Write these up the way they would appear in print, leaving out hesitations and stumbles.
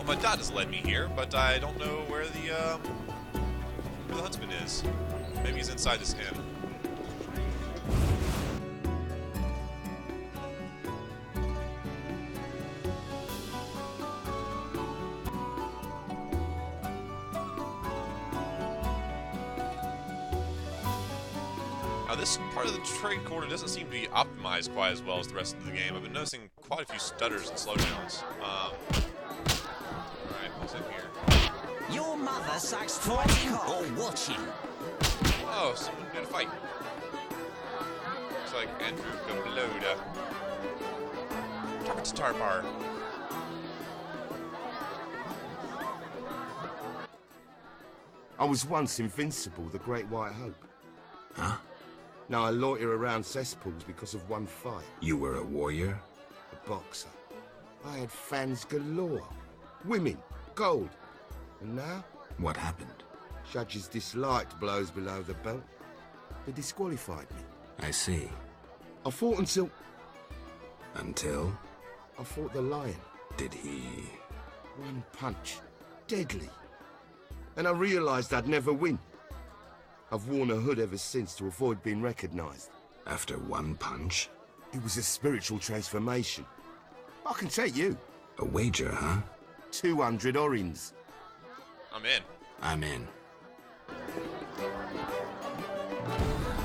Well, my dad has led me here, but I don't know where the huntsman is. Maybe he's inside this inn. Now, this part of the trade quarter doesn't seem to be optimized quite as well as the rest of the game. I've been noticing quite a few stutters and slowdowns. Alright, what's in here? Your mother sucks fighting or watching. Oh, someone did a fight. Looks like Andrew Gabloda. Target Star Bar. I was once invincible, the Great White Hope. Huh? Now I loiter around cesspools because of one fight. You were a warrior? A boxer. I had fans galore. Women, gold. And now? What happened? Judges disliked blows below the belt. They disqualified me. I see. I fought until... Until? I fought the lion. Did he... One punch. Deadly. And I realized I'd never win. I've worn a hood ever since to avoid being recognized. After one punch? It was a spiritual transformation. I can take you. A wager, huh? 200 orins. I'm in. I'm in.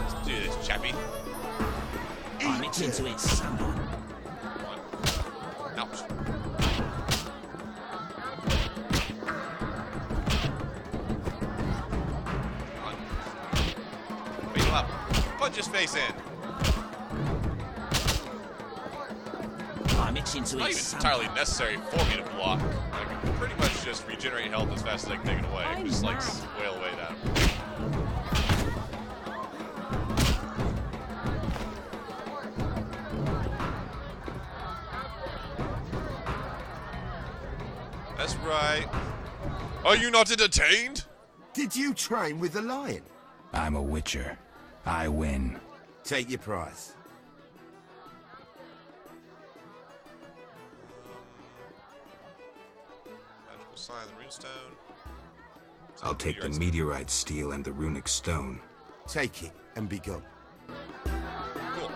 Let's do this, chappie. I'm itching to eat someone. One. Ouch. Up. Punch his face in. I'm itching to Not eat even someone. entirely necessary for me to block. I can pretty much just regenerate health as fast as I can take it away. Just like wail away at him. That's right. Are you not entertained? Did you train with the lion? I'm a witcher. I win. Take your prize. Magical sign of the runestone. I'll take the meteorite steel and the runic stone. Take it and be gone. Cool.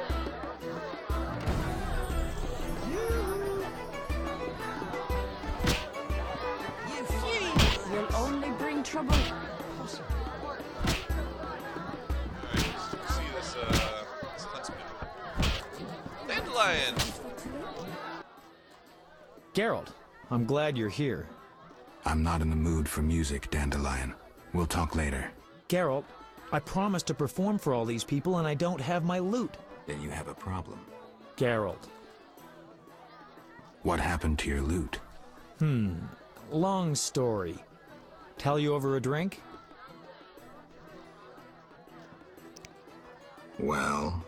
You'll only bring trouble. See this huntsman. Dandelion! Geralt, I'm glad you're here. I'm not in the mood for music, Dandelion. We'll talk later. Geralt, I promised to perform for all these people and I don't have my loot. Then you have a problem. Geralt. What happened to your loot? Long story. Tell you over a drink? Well...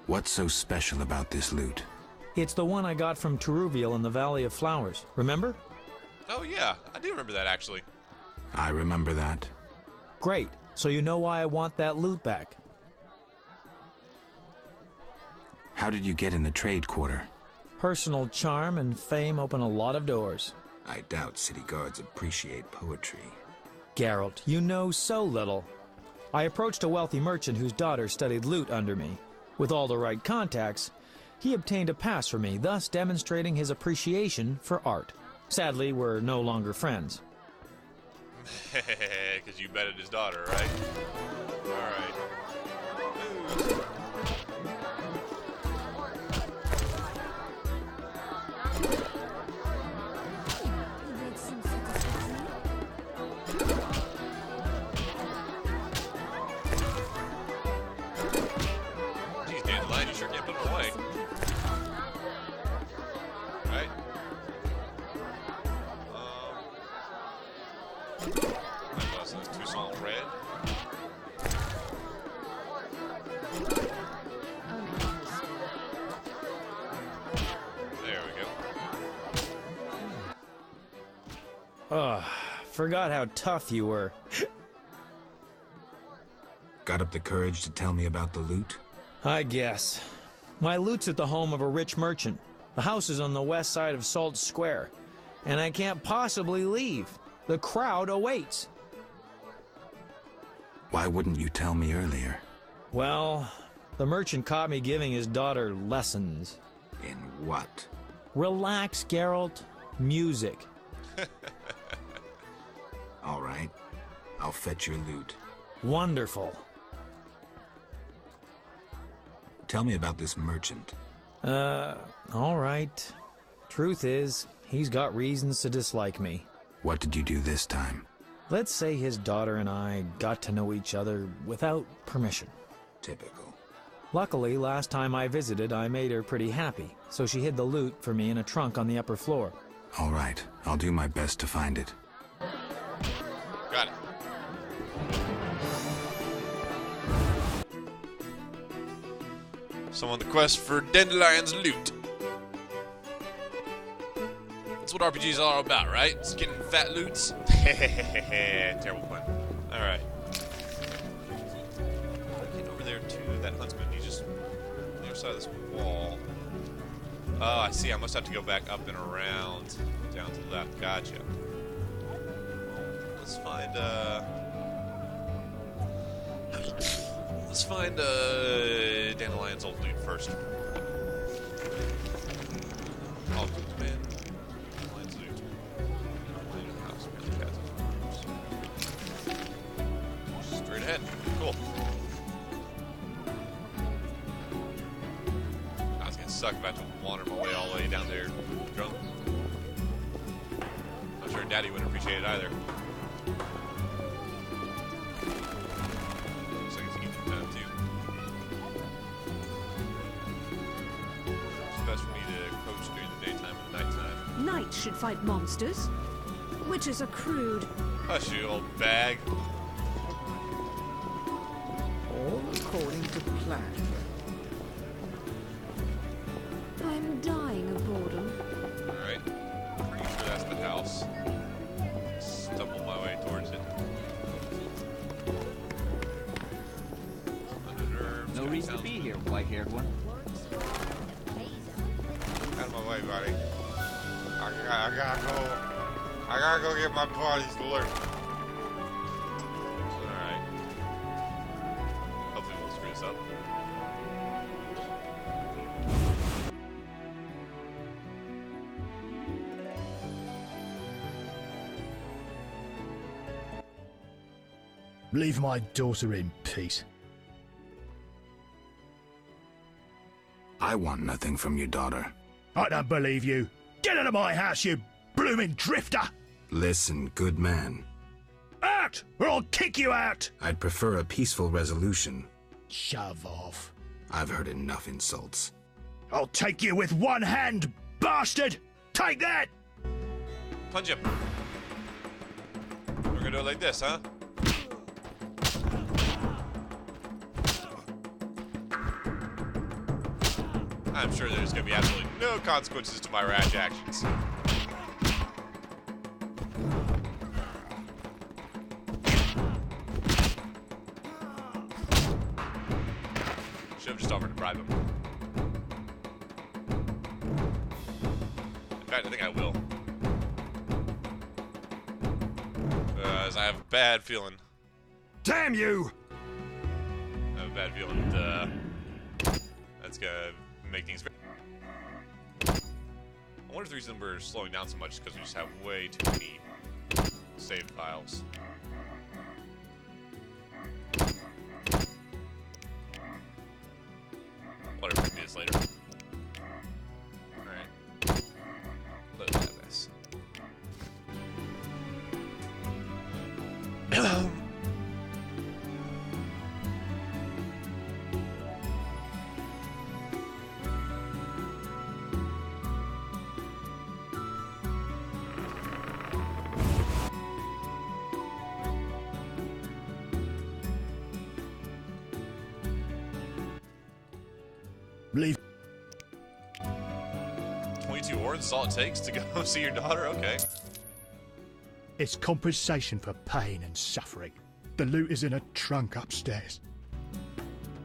What's so special about this loot? It's the one I got from Teruviel in the Valley of Flowers. Remember? Oh yeah, I do remember that actually. I remember that. Great. So you know why I want that loot back. How did you get in the trade quarter? Personal charm and fame open a lot of doors. I doubt city guards appreciate poetry. Geralt, you know so little. I approached a wealthy merchant whose daughter studied lute under me. With all the right contacts, he obtained a pass for me, thus demonstrating his appreciation for art. Sadly, we're no longer friends. Because you betted his daughter, right? Alright. Geez, Dandelion, you sure can't put him away. Right? That's Tucson red. There we go. Forgot how tough you were. Got up the courage to tell me about the loot? I guess. My loot's at the home of a rich merchant. The house is on the west side of Salt Square. And I can't possibly leave. The crowd awaits. Why wouldn't you tell me earlier? Well, the merchant caught me giving his daughter lessons. In what? Relax, Geralt. Music. All right. I'll fetch your loot. Wonderful. Tell me about this merchant. All right. Truth is, he's got reasons to dislike me. What did you do this time? Let's say his daughter and I got to know each other without permission. Typical. Luckily, last time I visited, I made her pretty happy, so she hid the loot for me in a trunk on the upper floor. All right. I'll do my best to find it. Got it. So on the quest for Dandelion's loot. That's what RPGs are all about, right? It's getting fat loots. Terrible pun. Alright. Get over there to that huntsman. He's just on the other side of this wall. Oh, I see. I must have to go back up and around. Down to the left. Gotcha. Let's find, Dandelion's old loot first. Oh, man. Dandelion's loot. Dandelion house. Straight ahead. Cool. I was gonna suck if I had to wander my way all the way down there drunk. I'm sure Daddy wouldn't appreciate it either. Looks like it's evening time too. It's best for me to coach during the daytime and nighttime. Knights should fight monsters. Witches are crude. Hush you, old bag. All according to plan. I'm dying of boredom. Alright. Pretty sure that's the house. Stumble my way towards it. No reason to be here, white-haired one. Out of my way, buddy. I gotta go get my buddy's loot. Alright. Hopefully we won't screw this up. Leave my daughter in peace. I want nothing from your daughter. I don't believe you. Get out of my house, you blooming drifter! Listen, good man. Out, or I'll kick you out! I'd prefer a peaceful resolution. Shove off. I've heard enough insults. I'll take you with one hand, bastard! Take that! Punch him. We're gonna do it like this, huh? I'm sure there's gonna be absolutely no consequences to my rash actions. Should have just offered to bribe him. In fact, I think I will. As I have a bad feeling. Damn you! I have a bad feeling that, that's gonna make things very... I wonder if the reason we're slowing down so much is because we just have way too many save files. Whatever, maybe it's later. Alright. Let's have this. Leave. 22 ore, that's all it takes to go see your daughter? Okay. It's compensation for pain and suffering. The loot is in a trunk upstairs.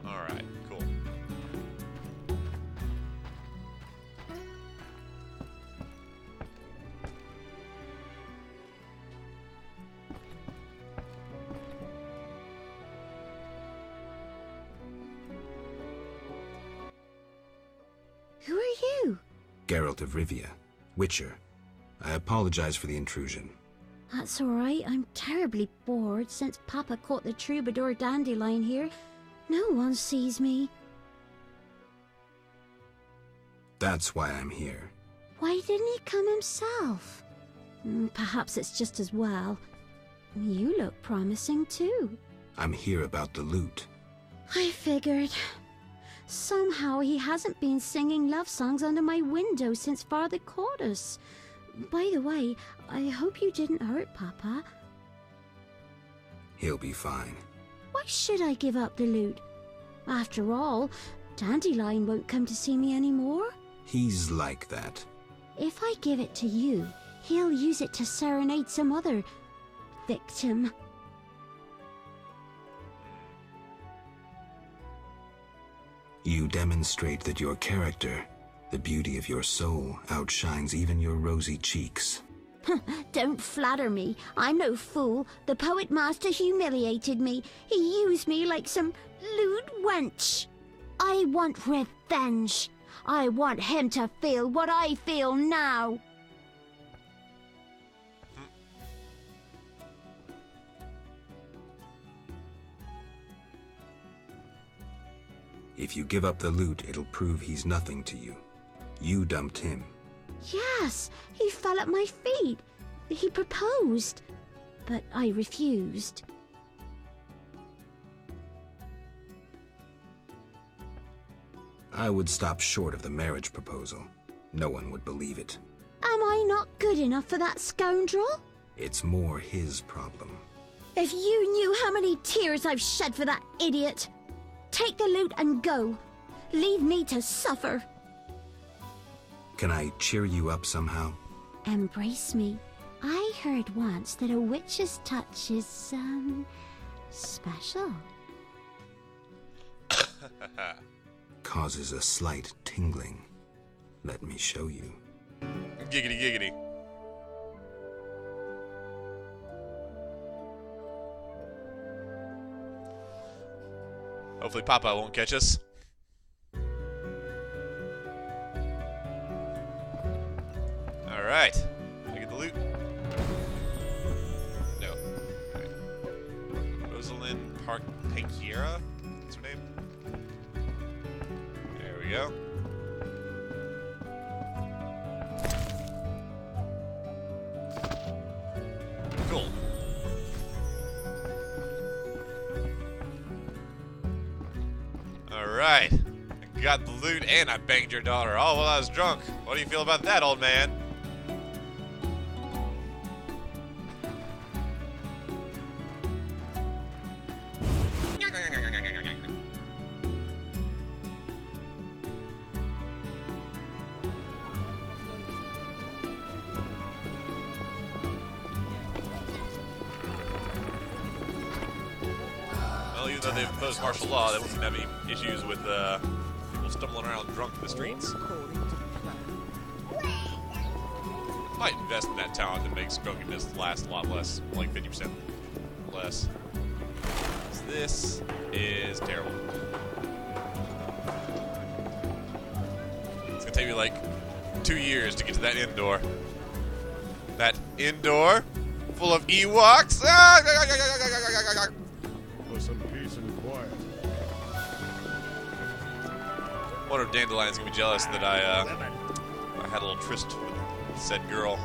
Alright, cool. Who are you? Geralt of Rivia, Witcher. I apologize for the intrusion. That's all right. I'm terribly bored since Papa caught the troubadour Dandelion here. No one sees me. That's why I'm here. Why didn't he come himself? Perhaps it's just as well. You look promising too. I'm here about the loot. I figured. Somehow he hasn't been singing love songs under my window since Father caught us. By the way, I hope you didn't hurt Papa. He'll be fine. Why should I give up the loot? After all, Dandelion won't come to see me anymore. He's like that. If I give it to you, he'll use it to serenade some other victim. You demonstrate that your character, the beauty of your soul, outshines even your rosy cheeks. Don't flatter me. I'm no fool. The poet master humiliated me. He used me like some lewd wench. I want revenge. I want him to feel what I feel now. If you give up the loot, it'll prove he's nothing to you. You dumped him. Yes, he fell at my feet. He proposed, but I refused. I would stop short of the marriage proposal. No one would believe it. Am I not good enough for that scoundrel? It's more his problem. If you knew how many tears I've shed for that idiot. Take the loot and go. Leave me to suffer. Can I cheer you up somehow? Embrace me. I heard once that a witch's touch is, special. Causes a slight tingling. Let me show you. Giggity, giggity. Hopefully Papa won't catch us. Alright. Can I get the loot? No. Alright. Rosalind Park-Pankiera? That's her name? There we go. Cool. Alright. I got the loot and I banged your daughter all while I was drunk. What do you feel about that, old man? Well, even though they've imposed martial law, they won't have any issues with people stumbling around drunk in the streets. Might invest in that talent that makes drunkenness last a lot less, like 50% less. This is terrible. It's gonna take me like 2 years to get to that indoor. That indoor full of Ewoks. For some peace and quiet. I wonder if Dandelion's gonna be jealous that I had a little tryst with said girl.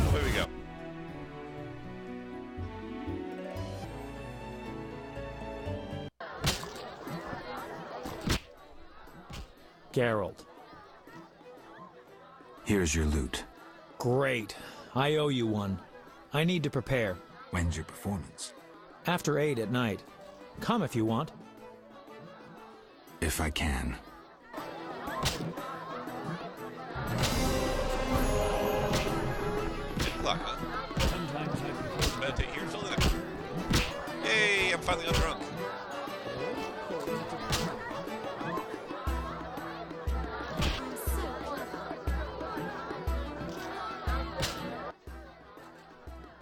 Away we go. Geralt. Here's your loot. Great. I owe you one. I need to prepare. When's your performance? After 8 at night. Come if you want. If I can. o'clock, huh? Meditate here until then. Yay, I'm finally undrunk.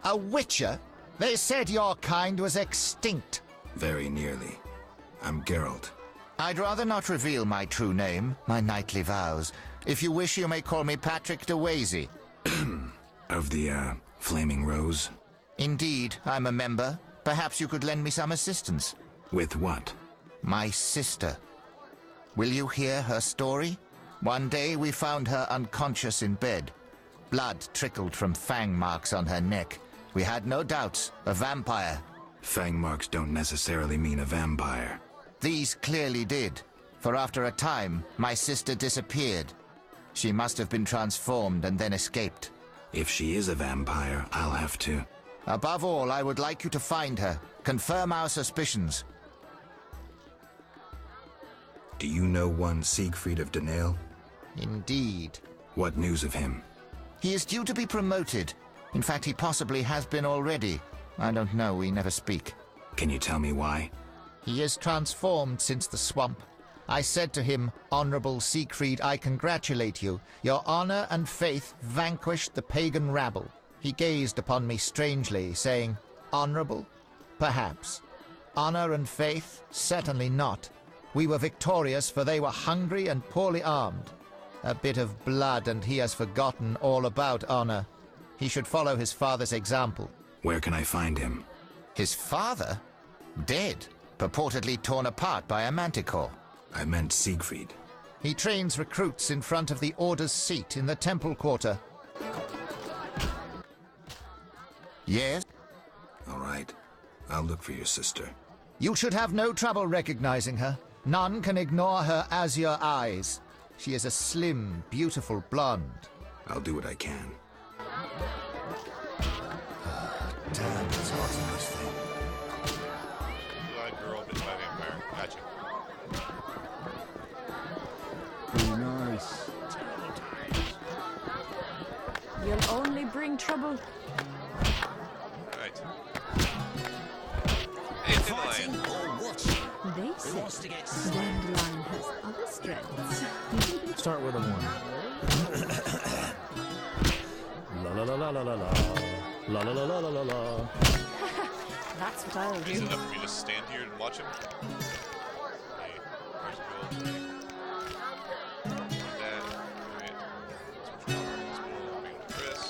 A witcher? They said your kind was extinct. Very nearly. I'm Geralt. I'd rather not reveal my true name, my knightly vows. If you wish, you may call me Patrick de Wazy. Of the, Flaming Rose? Indeed, I'm a member. Perhaps you could lend me some assistance. With what? My sister. Will you hear her story? One day we found her unconscious in bed. Blood trickled from fang marks on her neck. We had no doubts, a vampire. Fang marks don't necessarily mean a vampire. These clearly did, for after a time, my sister disappeared. She must have been transformed and then escaped. If she is a vampire, I'll have to... Above all, I would like you to find her. Confirm our suspicions. Do you know one Siegfried of Danale? Indeed. What news of him? He is due to be promoted. In fact, he possibly has been already. I don't know, we never speak. Can you tell me why? He is transformed since the swamp. I said to him, Honorable Siegfried, I congratulate you. Your honor and faith vanquished the pagan rabble. He gazed upon me strangely, saying, Honorable? Perhaps. Honor and faith? Certainly not. We were victorious, for they were hungry and poorly armed. A bit of blood, and he has forgotten all about honor. He should follow his father's example. Where can I find him? His father? Dead, purportedly torn apart by a manticore. I meant Siegfried. He trains recruits in front of the Order's seat in the Temple Quarter. Yes? All right. I'll look for your sister. You should have no trouble recognizing her. None can ignore her azure eyes. She is a slim, beautiful blonde. I'll do what I can. Damn, it's hot in this thing. Blue-eyed girl bitten by a vampire. Gotcha. Very nice. You'll only bring trouble. Right. Hey, Fighting Dandelion. or watching? They Who say wants to get Dandelion has other strengths. Start with a 1. La la la la la la la. La la la la la la la. That's what I'll Is do. it enough for me to stand here and watch him? Hey, where's Joel? That. Alright. Switch over. Let's go to Chris.